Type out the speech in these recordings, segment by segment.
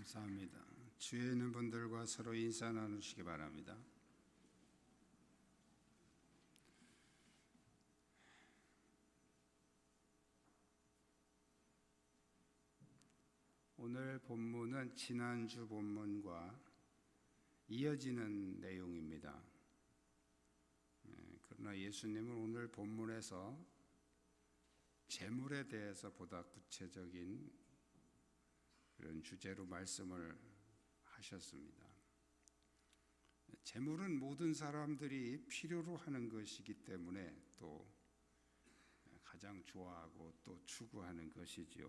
감사합니다. 주위에 있는 분들과 서로 인사 나누시기 바랍니다. 오늘 본문은 지난주 본문과 이어지는 내용입니다. 그러나 예수님은 오늘 본문에서 재물에 대해서 보다 구체적인 그런 주제로 말씀을 하셨습니다. 재물은 모든 사람들이 필요로 하는 것이기 때문에 또 가장 좋아하고 또 추구하는 것이지요.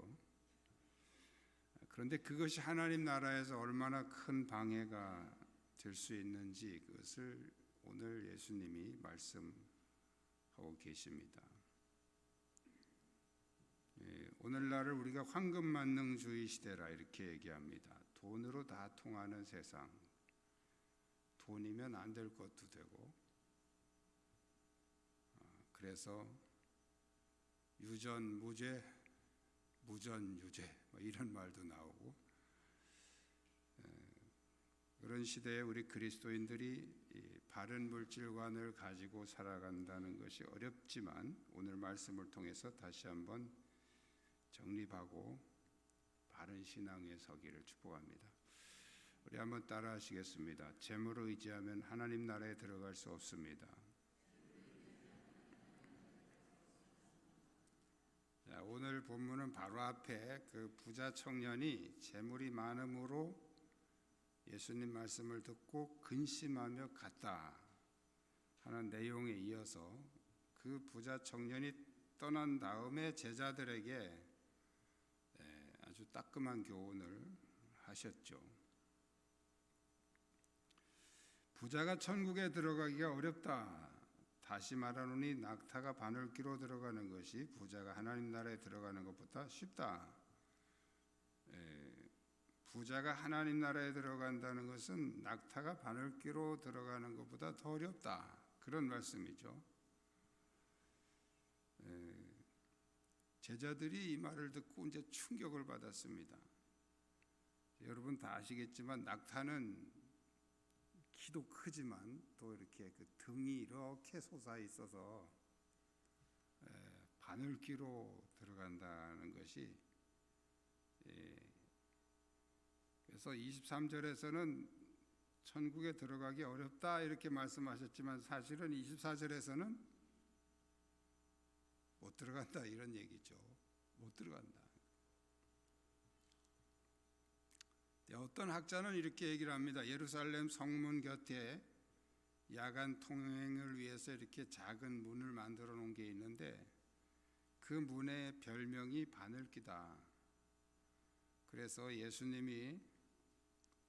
그런데 그것이 하나님 나라에서 얼마나 큰 방해가 될 수 있는지 그것을 오늘 예수님이 말씀하고 계십니다. 오늘날을 우리가 황금만능주의 시대라 이렇게 얘기합니다. 돈으로 다 통하는 세상, 돈이면 안 될 것도 되고, 그래서 유전무죄, 무전유죄 이런 말도 나오고, 그런 시대에 우리 그리스도인들이 바른 물질관을 가지고 살아간다는 것이 어렵지만 오늘 말씀을 통해서 다시 한번 정립하고 바른 신앙에 서기를 축복합니다. 우리 한번 따라 하시겠습니다. 재물을 의지하면 하나님 나라에 들어갈 수 없습니다. 자, 오늘 본문은 바로 앞에 그 부자 청년이 재물이 많음으로 예수님 말씀을 듣고 근심하며 갔다 하는 내용에 이어서 그 부자 청년이 떠난 다음에 제자들에게 아주 따끔한 교훈을 하셨죠. 부자가 천국에 들어가기가 어렵다. 다시 말하노니 낙타가 바늘귀로 들어가는 것이 부자가 하나님 나라에 들어가는 것보다 쉽다. 부자가 하나님 나라에 들어간다는 것은 낙타가 바늘귀로 들어가는 것보다 더 어렵다. 그런 말씀이죠. 제자들이 이 말을 듣고 이제 충격을 받았습니다. 여러분 다 아시겠지만 낙타는 키도 크지만 또 이렇게 그 등이 이렇게 솟아 있어서 바늘귀로 들어간다는 것이, 그래서 23절에서는 천국에 들어가기 어렵다 이렇게 말씀하셨지만 사실은 24절에서는 못 들어간다 이런 얘기죠. 못 들어간다. 어떤 학자는 이렇게 얘기를 합니다. 예루살렘 성문 곁에 야간 통행을 위해서 이렇게 작은 문을 만들어 놓은 게 있는데 그 문의 별명이 바늘귀다. 그래서 예수님이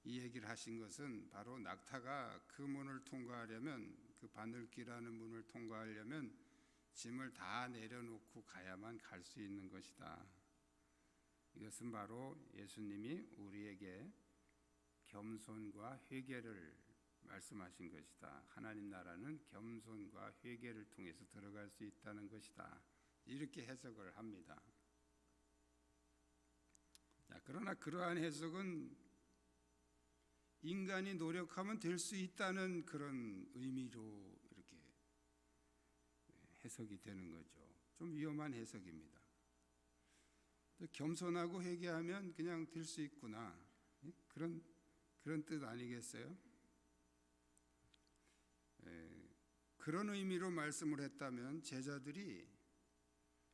이 얘기를 하신 것은 바로 낙타가 그 문을 통과하려면, 그 바늘귀라는 문을 통과하려면 짐을 다 내려놓고 가야만 갈 수 있는 것이다. 이것은 바로 예수님이 우리에게 겸손과 회개를 말씀하신 것이다. 하나님 나라는 겸손과 회개를 통해서 들어갈 수 있다는 것이다. 이렇게 해석을 합니다. 그러나 그러한 해석은 인간이 노력하면 될 수 있다는 그런 의미로 이렇게 해석이 되는 거죠. 좀 위험한 해석입니다. 겸손하고 회개하면 그냥 될 수 있구나. 그런 뜻 아니겠어요? 그런 의미로 말씀을 했다면 제자들이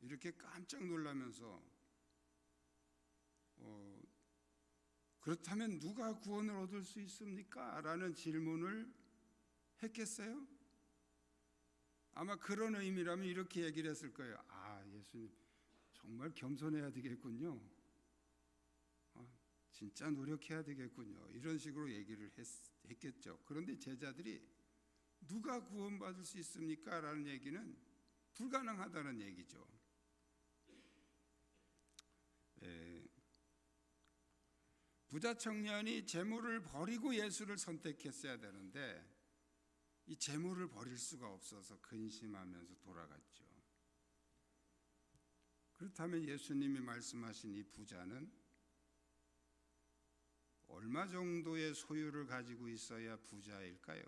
이렇게 깜짝 놀라면서 그렇다면 누가 구원을 얻을 수 있습니까? 라는 질문을 했겠어요? 아마 그런 의미라면 이렇게 얘기를 했을 거예요. 예수님 정말 겸손해야 되겠군요. 진짜 노력해야 되겠군요. 이런 식으로 얘기를 했겠죠. 그런데 제자들이 누가 구원받을 수 있습니까? 라는 얘기는 불가능하다는 얘기죠. 부자 청년이 재물을 버리고 예수를 선택했어야 되는데 이 재물을 버릴 수가 없어서 근심하면서 돌아갔죠. 그렇다면 예수님이 말씀하신 이 부자는 얼마 정도의 소유를 가지고 있어야 부자일까요?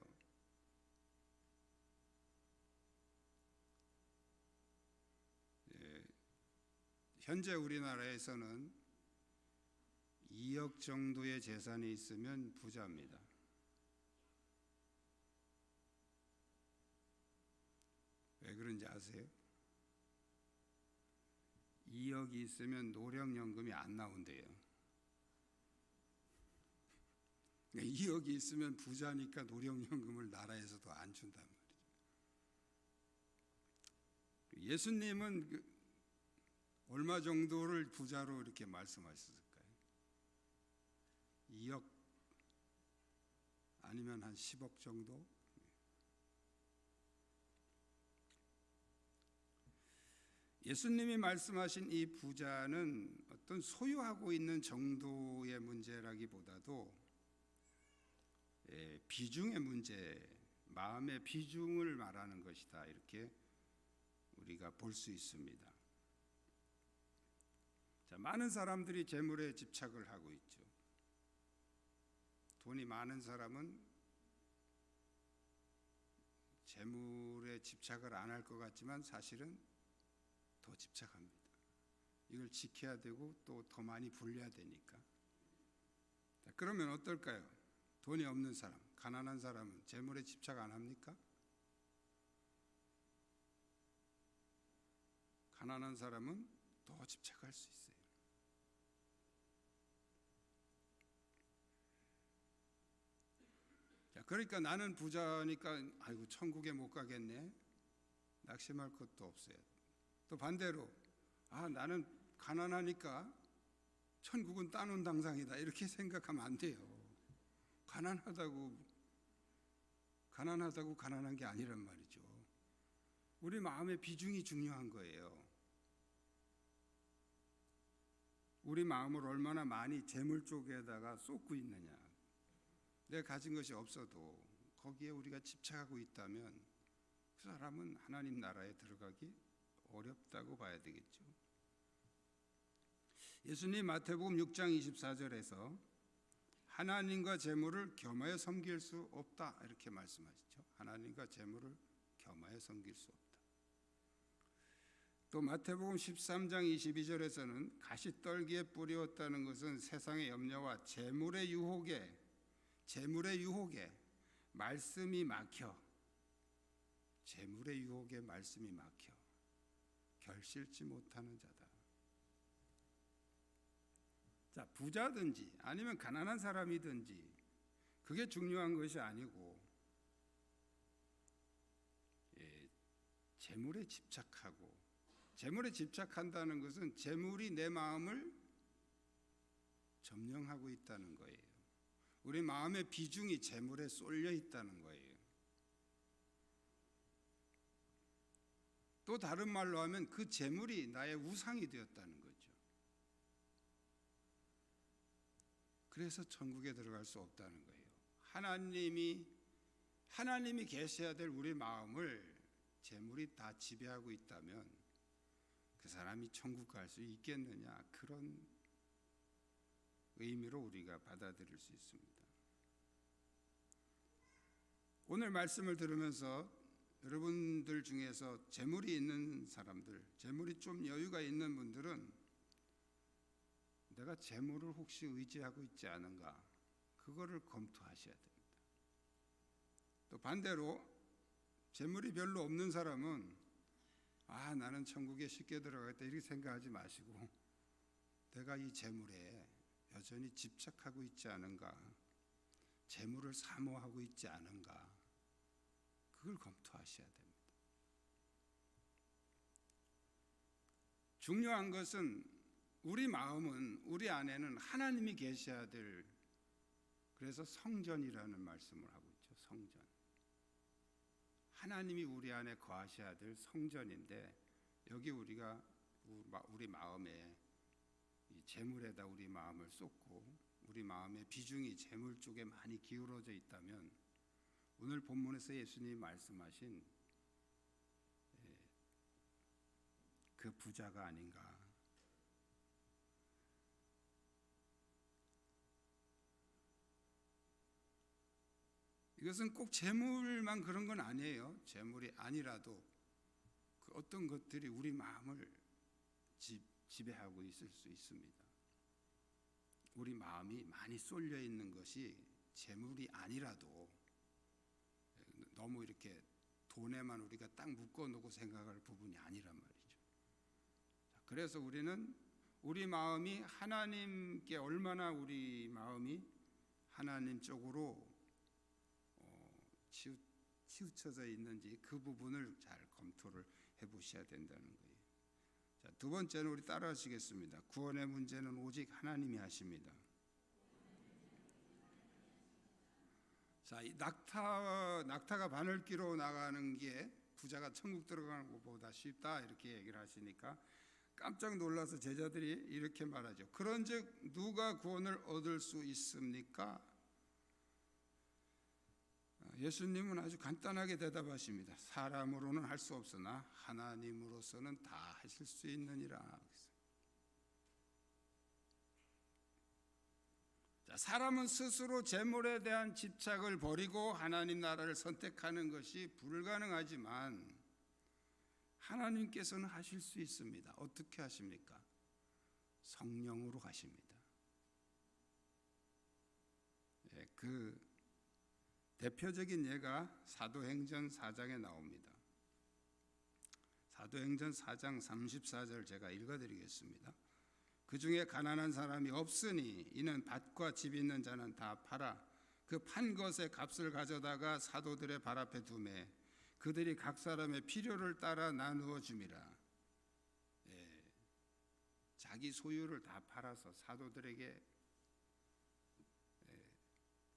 현재 우리나라에서는 2억 정도의 재산이 있으면 부자입니다. 왜 그런지 아세요? 2억이 있으면 노령연금이 안 나온대요. 2억이 있으면 부자니까 노령연금을 나라에서도 안 준단 말이죠. 예수님은 얼마 정도를 부자로 이렇게 말씀하셨을까요? 2억 아니면 한 10억 정도? 예수님이 말씀하신 이 부자는 어떤 소유하고 있는 정도의 문제라기보다도 비중의 문제, 마음의 비중을 말하는 것이다, 이렇게 우리가 볼 수 있습니다. 자, 많은 사람들이 재물에 집착을 하고 있죠. 돈이 많은 사람은 재물에 집착을 안 할 것 같지만 사실은 더 집착합니다. 이걸 지켜야 되고 또 더 많이 불려야 되니까. 자, 그러면 어떨까요? 돈이 없는 사람, 가난한 사람은 재물에 집착 안 합니까? 가난한 사람은 더 집착할 수 있어요. 자, 그러니까 나는 부자니까 아이고 천국에 못 가겠네. 낙심할 것도 없어요. 또 반대로 나는 가난하니까 천국은 따놓은 당상이다, 이렇게 생각하면 안 돼요. 가난하다고 가난한 게 아니란 말이죠. 우리 마음의 비중이 중요한 거예요. 우리 마음을 얼마나 많이 재물 쪽에다가 쏟고 있느냐. 내가 가진 것이 없어도 거기에 우리가 집착하고 있다면 그 사람은 하나님 나라에 들어가기 어렵다고 봐야 되겠죠. 예수님 마태복음 6장 24절에서 하나님과 재물을 겸하여 섬길 수 없다, 이렇게 말씀하시죠. 하나님과 재물을 겸하여 섬길 수 없다. 또 마태복음 13장 22절에서는 가시떨기에 뿌리었다는 것은 세상의 염려와 재물의 유혹에 말씀이 막혀 결실치 못하는 자다. 자, 부자든지 아니면 가난한 사람이든지 그게 중요한 것이 아니고 재물에 집착한다는 것은 재물이 내 마음을 점령하고 있다는 거예요. 우리 마음의 비중이 재물에 쏠려 있다는 거예요. 또 다른 말로 하면 그 재물이 나의 우상이 되었다는 거죠. 그래서 천국에 들어갈 수 없다는 거예요. 하나님이 계셔야 될 우리 마음을 재물이 다 지배하고 있다면 그 사람이 천국 갈 수 있겠느냐, 그런 의미로 우리가 받아들일 수 있습니다. 오늘 말씀을 들으면서 여러분들 중에서 재물이 있는 사람들, 재물이 좀 여유가 있는 분들은 내가 재물을 혹시 의지하고 있지 않은가, 그거를 검토하셔야 됩니다. 또 반대로 재물이 별로 없는 사람은 나는 천국에 쉽게 들어가겠다, 이렇게 생각하지 마시고 내가 이 재물에 여전히 집착하고 있지 않은가, 재물을 사모하고 있지 않은가, 그걸 검토하셔야 됩니다. 중요한 것은 우리 마음은, 우리 안에는 하나님이 계셔야 될, 그래서 성전이라는 말씀을 하고 있죠. 성전. 하나님이 우리 안에 거하셔야 될 성전인데, 여기 우리가 우리 마음에 이 재물에다 우리 마음을 쏟고 우리 마음의 비중이 재물 쪽에 많이 기울어져 있다면 오늘 본문에서 예수님이 말씀하신 그 부자가 아닌가. 이것은 꼭 재물만 그런 건 아니에요. 재물이 아니라도 그 어떤 것들이 우리 마음을 지배하고 있을 수 있습니다. 우리 마음이 많이 쏠려 있는 것이 재물이 아니라도 너무 이렇게 돈에만 우리가 딱 묶어놓고 생각할 부분이 아니란 말이죠. 그래서 우리는 우리 마음이 하나님께 얼마나 우리 마음이 하나님 쪽으로 치우쳐져 있는지 그 부분을 잘 검토를 해보셔야 된다는 거예요. 자, 두 번째는 우리 따라하시겠습니다. 구원의 문제는 오직 하나님이 하십니다. 자, 이 낙타가 바늘 끼로 나가는 게 부자가 천국 들어가는 것보다 쉽다 이렇게 얘기를 하시니까 깜짝 놀라서 제자들이 이렇게 말하죠. 그런즉 누가 구원을 얻을 수 있습니까? 예수님은 아주 간단하게 대답하십니다. 사람으로는 할 수 없으나 하나님으로서는 다 하실 수 있느니라. 자, 사람은 스스로 재물에 대한 집착을 버리고 하나님 나라를 선택하는 것이 불가능하지만 하나님께서는 하실 수 있습니다. 어떻게 하십니까? 성령으로 하십니다. 그 대표적인 예가 사도행전 4장에 나옵니다. 사도행전 4장 34절 제가 읽어드리겠습니다. 그 중에 가난한 사람이 없으니 이는 밭과 집 있는 자는 다 팔아 그 판 것의 값을 가져다가 사도들의 발 앞에 두매 그들이 각 사람의 필요를 따라 나누어 줌이라. 자기 소유를 다 팔아서 사도들에게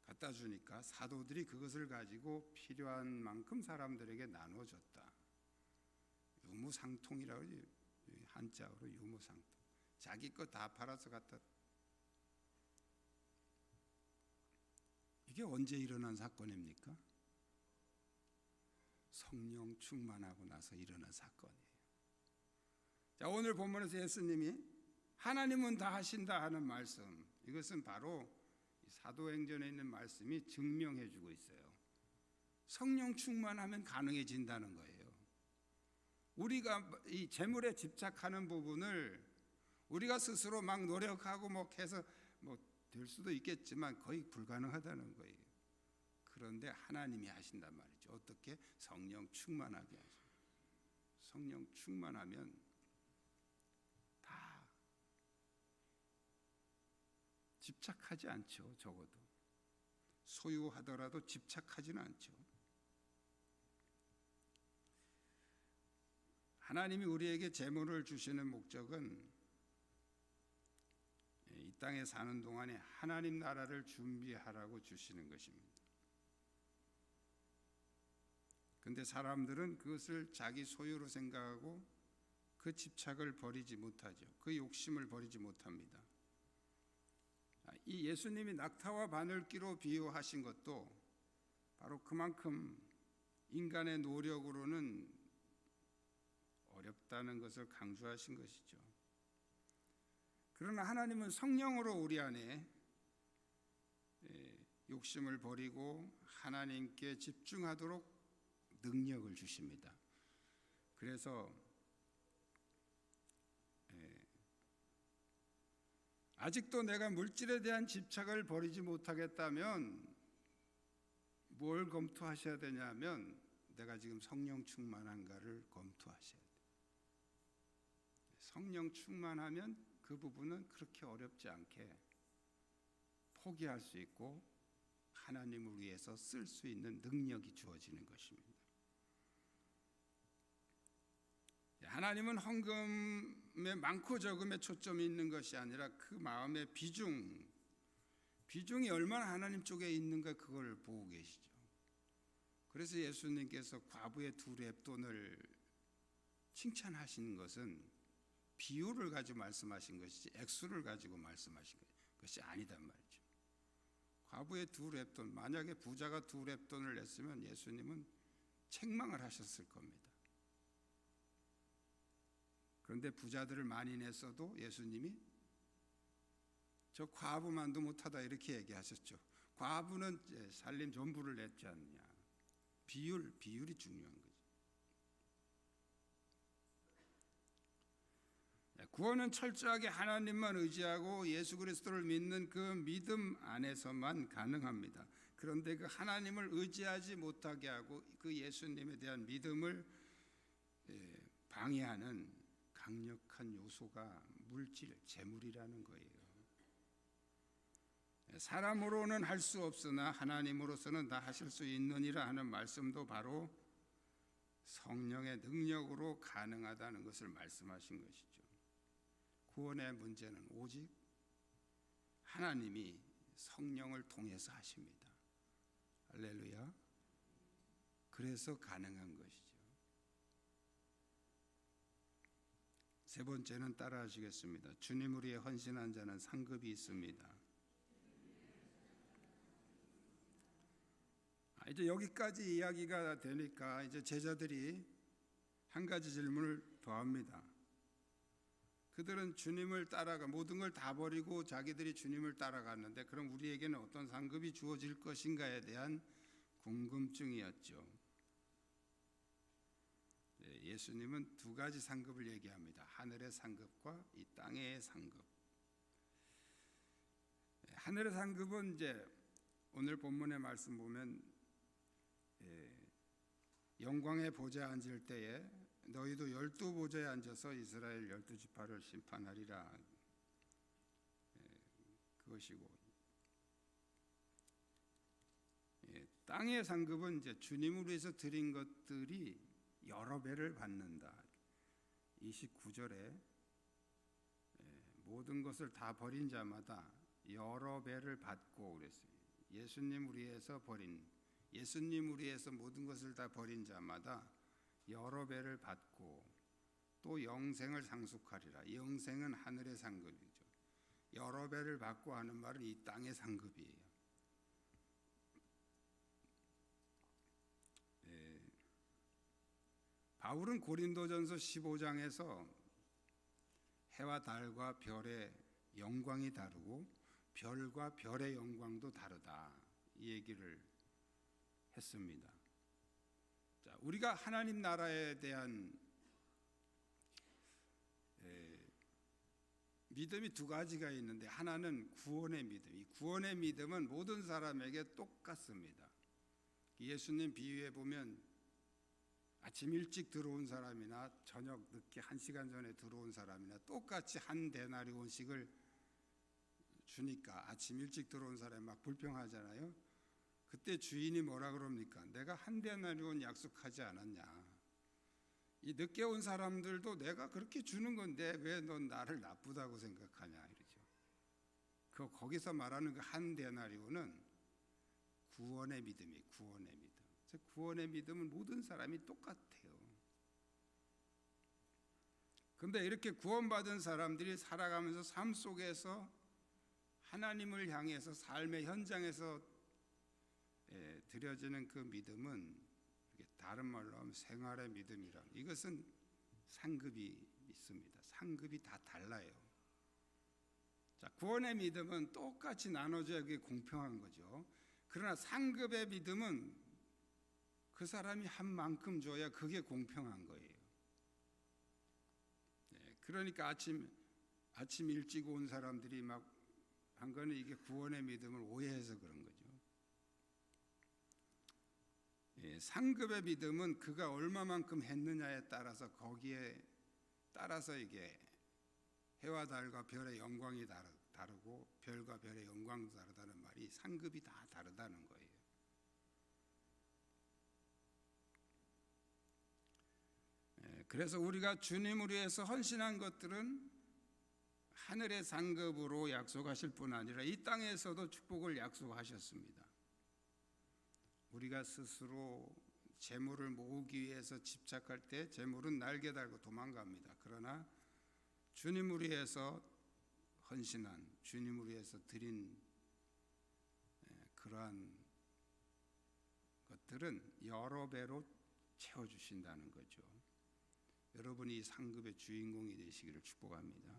갖다 주니까 사도들이 그것을 가지고 필요한 만큼 사람들에게 나눠줬다. 유무상통이라고 하지, 한자어로 유무상통. 자기 거 다 팔아서 갖다. 이게 언제 일어난 사건입니까? 성령 충만하고 나서 일어난 사건이에요. 자, 오늘 본문에서 예수님이 하나님은 다 하신다 하는 말씀, 이것은 바로 사도행전에 있는 말씀이 증명해 주고 있어요. 성령 충만하면 가능해진다는 거예요. 우리가 이 재물에 집착하는 부분을 우리가 스스로 막 노력하고 해서 될 수도 있겠지만 거의 불가능하다는 거예요. 그런데 하나님이 하신단 말이죠. 어떻게? 성령 충만하게 하죠. 성령 충만하면 다 집착하지 않죠. 적어도 소유하더라도 집착하지는 않죠. 하나님이 우리에게 재물을 주시는 목적은 이 땅에 사는 동안에 하나님 나라를 준비하라고 주시는 것입니다. 그런데 사람들은 그것을 자기 소유로 생각하고 그 집착을 버리지 못하죠. 그 욕심을 버리지 못합니다. 이 예수님이 낙타와 바늘기로 비유하신 것도 바로 그만큼 인간의 노력으로는 어렵다는 것을 강조하신 것이죠. 그러나 하나님은 성령으로 우리 안에 욕심을 버리고 하나님께 집중하도록 능력을 주십니다. 그래서 아직도 내가 물질에 대한 집착을 버리지 못하겠다면 뭘 검토하셔야 되냐면 내가 지금 성령 충만한가를 검토하셔야 돼요. 성령 충만하면 그 부분은 그렇게 어렵지 않게 포기할 수 있고 하나님을 위해서 쓸 수 있는 능력이 주어지는 것입니다. 하나님은 헌금의 많고 적음에 초점이 있는 것이 아니라 그 마음의 비중이 얼마나 하나님 쪽에 있는가 그걸 보고 계시죠. 그래서 예수님께서 과부의 2렙돈을 칭찬하시는 것은 비율을 가지고 말씀하신 것이지 액수를 가지고 말씀하신 것이 아니단 말이죠. 과부의 2렙돈, 만약에 부자가 2렙돈을 냈으면 예수님은 책망을 하셨을 겁니다. 그런데 부자들을 많이 냈어도 예수님이 저 과부만도 못하다 이렇게 얘기하셨죠. 과부는 살림 전부를 냈지 않느냐. 비율이 중요한 거죠. 구원은 철저하게 하나님만 의지하고 예수 그리스도를 믿는 그 믿음 안에서만 가능합니다. 그런데 그 하나님을 의지하지 못하게 하고 그 예수님에 대한 믿음을 방해하는 강력한 요소가 물질, 재물이라는 거예요. 사람으로는 할 수 없으나 하나님으로서는 다 하실 수 있느니라 하는 말씀도 바로 성령의 능력으로 가능하다는 것을 말씀하신 것이죠. 구원의 문제는 오직 하나님이 성령을 통해서 하십니다. 할렐루야. 그래서 가능한 것이죠. 세 번째는 따라하시겠습니다. 주님을 위해 헌신한 자는 상급이 있습니다. 이제 여기까지 이야기가 되니까 이제 제자들이 한 가지 질문을 더 합니다. 그들은 주님을 따라가 모든 걸 다 버리고 자기들이 주님을 따라갔는데 그럼 우리에게는 어떤 상급이 주어질 것인가에 대한 궁금증이었죠. 예수님은 두 가지 상급을 얘기합니다. 하늘의 상급과 이 땅의 상급. 하늘의 상급은 이제 오늘 본문의 말씀 보면 영광의 보좌에 앉을 때에 너희도 12보좌에 앉아서 이스라엘 12지파를 심판하리라. 그것이고 땅의 상급은 이제 주님을 위해서 드린 것들이 여러 배를 받는다. 29절에 모든 것을 다 버린 자마다 여러 배를 받고 그랬어요. 예수님을 위해서 모든 것을 다 버린 자마다 여러 배를 받고 또 영생을 상속하리라. 영생은 하늘의 상급이죠. 여러 배를 받고 하는 말은 이 땅의 상급이에요. 바울은 고린도전서 15장에서 해와 달과 별의 영광이 다르고 별과 별의 영광도 다르다 이 얘기를 했습니다. 자, 우리가 하나님 나라에 대한 믿음이 두 가지가 있는데 하나는 구원의 믿음. 이 구원의 믿음은 모든 사람에게 똑같습니다. 예수님 비유에 보면 아침 일찍 들어온 사람이나 저녁 늦게 1시간 전에 들어온 사람이나 똑같이 한 데나리온씩을 주니까 아침 일찍 들어온 사람이 막 불평하잖아요. 그때 주인이 뭐라 그럽니까? 내가 한 데나리온 약속하지 않았냐? 이 늦게 온 사람들도 내가 그렇게 주는 건데 왜 넌 나를 나쁘다고 생각하냐 이러죠. 거기서 말하는 그 한 데나리온은 구원의 믿음이에요. 구원의 믿음. 구원의 믿음은 모든 사람이 똑같아요. 그런데 이렇게 구원받은 사람들이 살아가면서 삶 속에서 하나님을 향해서 삶의 현장에서 드려지는 그 믿음은 다른 말로 하면 생활의 믿음이라. 이것은 상급이 있습니다. 상급이 다 달라요. 자, 구원의 믿음은 똑같이 나눠져야 그게 공평한 거죠. 그러나 상급의 믿음은 그 사람이 한 만큼 줘야 그게 공평한 거예요. 그러니까 아침 일찍 온 사람들이 막 한 거는 이게 구원의 믿음을 오해해서 그런 거죠. 상급의 믿음은 그가 얼마만큼 했느냐에 따라서 거기에 따라서 이게 해와 달과 별의 영광이 다르고 별과 별의 영광도 다르다는 말이 상급이 다 다르다는 거예요. 그래서 우리가 주님을 위해서 헌신한 것들은 하늘의 상급으로 약속하실 뿐 아니라 이 땅에서도 축복을 약속하셨습니다. 우리가 스스로 재물을 모으기 위해서 집착할 때 재물은 날개 달고 도망갑니다. 그러나 주님을 위해서 헌신한, 주님을 위해서 드린 그러한 것들은 여러 배로 채워주신다는 거죠. 여러분이 이 상급의 주인공이 되시기를 축복합니다.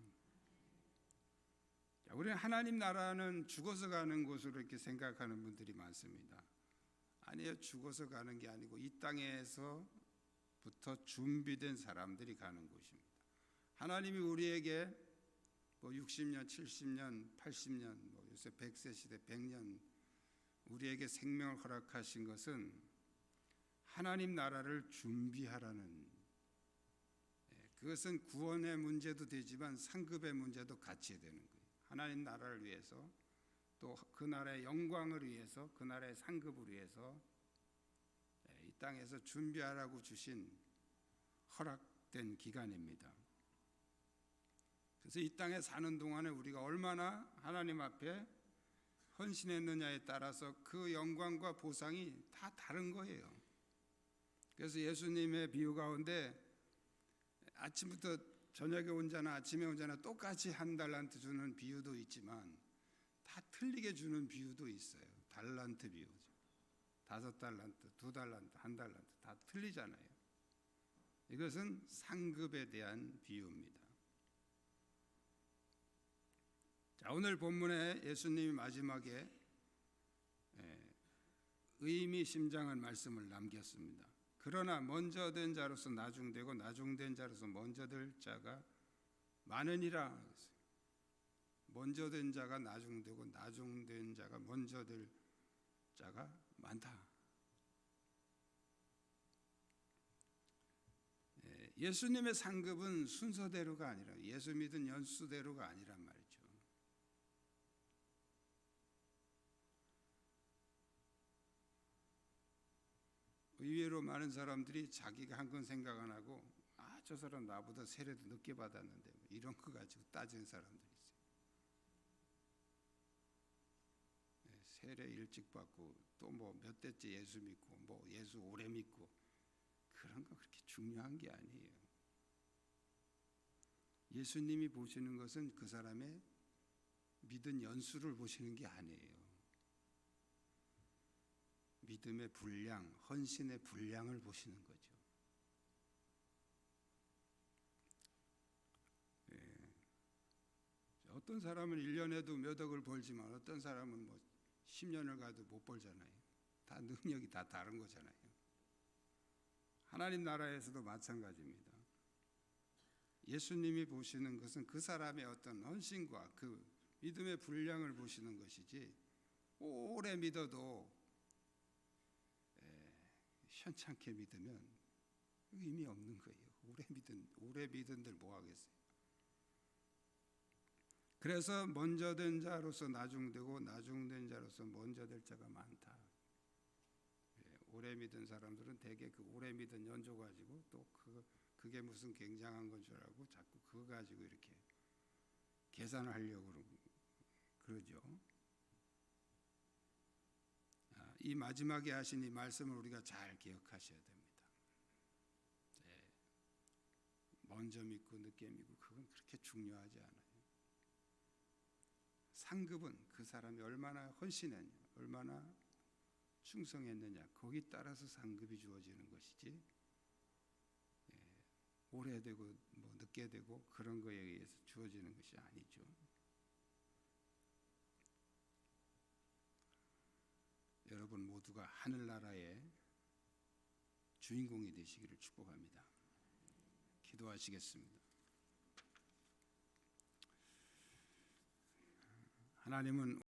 우리는 하나님 나라는 죽어서 가는 곳으로 이렇게 생각하는 분들이 많습니다. 아니요, 죽어서 가는 게 아니고 이 땅에서부터 준비된 사람들이 가는 곳입니다. 하나님이 우리에게 뭐 60년, 70년, 80년, 뭐 요새 100세 시대 100년 우리에게 생명을 허락하신 것은 하나님 나라를 준비하라는, 그것은 구원의 문제도 되지만 상급의 문제도 같이 되는 거예요. 하나님 나라를 위해서, 또 그 나라의 영광을 위해서, 그 나라의 상급을 위해서 이 땅에서 준비하라고 주신 허락된 기간입니다. 그래서 이 땅에 사는 동안에 우리가 얼마나 하나님 앞에 헌신했느냐에 따라서 그 영광과 보상이 다 다른 거예요. 그래서 예수님의 비유 가운데 아침부터 저녁에 온 자나 아침에 온 자나 똑같이 한 달란트 주는 비유도 있지만 다 틀리게 주는 비유도 있어요. 달란트 비유죠. 5달란트, 2달란트, 1달란트 다 틀리잖아요. 이것은 상급에 대한 비유입니다. 자, 오늘 본문에 예수님이 마지막에 의미심장한 말씀을 남겼습니다. 그러나 먼저 된 자로서 나중되고 나중된 자로서 먼저 될 자가 많으니라. 먼저 된 자가 나중되고 나중된 자가 먼저 될 자가 많다. 예수님의 상급은 순서대로가 아니라, 예수 믿은 연수대로가 아니란 말이죠. 의외로 많은 사람들이 자기가 한 건 생각 안 하고, 저 사람 나보다 세례도 늦게 받았는데 뭐 이런 거 가지고 따지는 사람들이 있어요. 세례 일찍 받고 또 뭐 몇 대째 예수 믿고 뭐 예수 오래 믿고, 그런 거 그렇게 중요한 게 아니에요. 예수님이 보시는 것은 그 사람의 믿은 연수를 보시는 게 아니에요. 믿음의 분량, 헌신의 분량을 보시는 거죠. 어떤 사람은 1년에도 몇 억을 벌지만 어떤 사람은 뭐 10년을 가도 못 벌잖아요. 다 능력이 다 다른 거잖아요. 하나님 나라에서도 마찬가지입니다. 예수님이 보시는 것은 그 사람의 어떤 헌신과 그 믿음의 분량을 보시는 것이지, 오래 믿어도 현찮게 믿으면 의미 없는 거예요. 오래 믿은들 뭐 하겠어요. 그래서 먼저 된 자로서 나중되고 나중된 자로서 먼저 될 자가 많다. 오래 믿은 사람들은 대개 그 오래 믿은 연조 가지고 또 그게 무슨 굉장한 건 줄 알고 자꾸 그거 가지고 이렇게 계산을 하려고 그러죠. 이 마지막에 하신 이 말씀을 우리가 잘 기억하셔야 됩니다. 먼저 믿고 늦게 믿고 그건 그렇게 중요하지 않아요. 상급은 그 사람이 얼마나 헌신했냐, 얼마나 충성했느냐, 거기 따라서 상급이 주어지는 것이지, 오래되고 뭐 늦게 되고 그런 거에 의해서 주어지는 것이 아니죠. 여러분 모두가 하늘나라의 주인공이 되시기를 축복합니다. 기도하시겠습니다. 하나님은